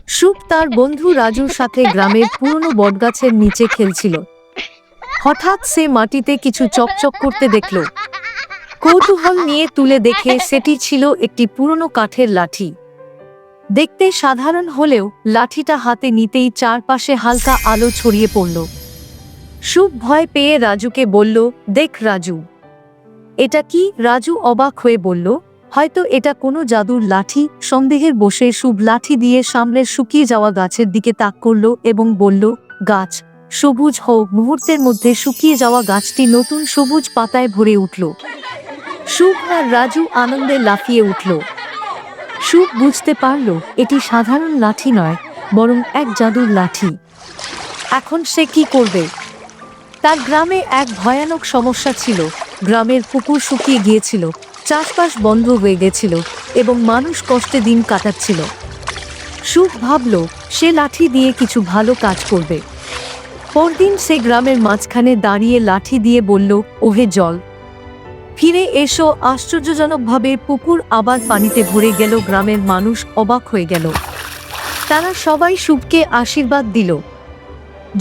শুভ তার বন্ধু রাজুর সাথে গ্রামের পুরনো বটগাছের নিচে খেলছিল। হঠাৎ সে মাটিতে কিছু চকচক করতে দেখল। কৌতূহল নিয়ে তুলে দেখে সেটি ছিল একটি পুরনো কাঠের লাঠি। দেখতে সাধারণ হলেও লাঠিটা হাতে নিতেই চারপাশে হালকা আলো ছড়িয়ে পড়ল। শুভ ভয় পেয়ে রাজুকে বলল, দেখ রাজু, এটা কি? রাজু অবাক হয়ে বলল, হয়তো এটা কোনো জাদুর লাঠি। সন্দেহের বশে শুভ লাঠি দিয়ে সামনের শুকিয়ে যাওয়া গাছের দিকে তাক করল এবং বলল, গাছ সবুজ হও। মুহূর্তের মধ্যে শুকিয়ে যাওয়া গাছটি নতুন সবুজ পাতায় ভরে উঠল। শুভ আর রাজু আনন্দে লাফিয়ে উঠল। শুভ বুঝতে পারল এটি সাধারণ লাঠি নয়, বরং এক জাদুর লাঠি। এখন সে কি করবে? তার গ্রামে এক ভয়ানক সমস্যা ছিল। গ্রামের পুকুর শুকিয়ে গিয়েছিল, চাষবাস বন্ধ হয়ে গেছিল এবং মানুষ কষ্টে দিন কাটাচ্ছিল। শুভ ভাবল সে লাঠি দিয়ে কিছু ভালো কাজ করবে। পরদিন সে গ্রামের মাঝখানে দাঁড়িয়ে লাঠি দিয়ে বলল, ওহে জল, ফিরে এসো। আশ্চর্যজনকভাবে পুকুর আবার পানিতে ভরে গেল। গ্রামের মানুষ অবাক হয়ে গেল। তারা সবাই শুভকে আশীর্বাদ দিল।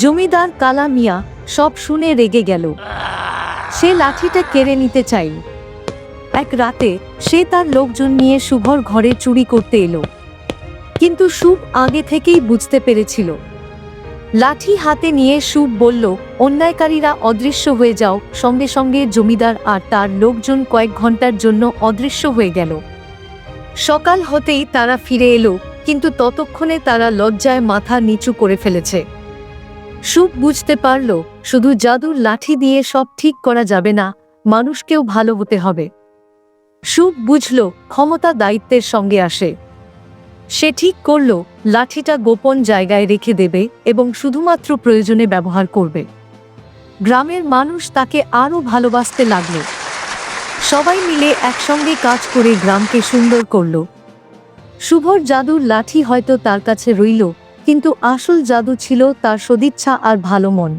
জমিদার কালা মিয়া সব শুনে রেগে গেল। সে লাঠিটা কেড়ে নিতে চাইল। এক রাতে সে তার লোকজন নিয়ে শুভর ঘরে চুরি করতে এলো, কিন্তু শুভ আগে থেকেই বুঝতে পেরেছিল। লাঠি হাতে নিয়ে শুভ বলল, অন্যায়কারীরা অদৃশ্য হয়ে যাও। সঙ্গে সঙ্গে জমিদার আর তার লোকজন কয়েক ঘন্টার জন্য অদৃশ্য হয়ে গেল। সকাল হতেই তারা ফিরে এলো, কিন্তু ততক্ষণে তারা লজ্জায় মাথা নিচু করে ফেলেছে। শুভ বুঝতে পারল শুধু জাদুর লাঠি দিয়ে সব ঠিক করা যাবে না, মানুষকেও ভালো হতে হবে। শুভ বুঝল ক্ষমতা দায়িত্বের সঙ্গে আসে। সে ঠিক করল লাঠিটা গোপন জায়গায় রেখে দেবে এবং শুধুমাত্র প্রয়োজনে ব্যবহার করবে। গ্রামের মানুষ তাকে আরও ভালোবাসতে লাগল। সবাই মিলে একসঙ্গে কাজ করে গ্রামকে সুন্দর করল। শুভর জাদুর লাঠি হয়তো তার কাছে রইল, কিন্তু আসল জাদু ছিল তার সদিচ্ছা আর ভালো মন।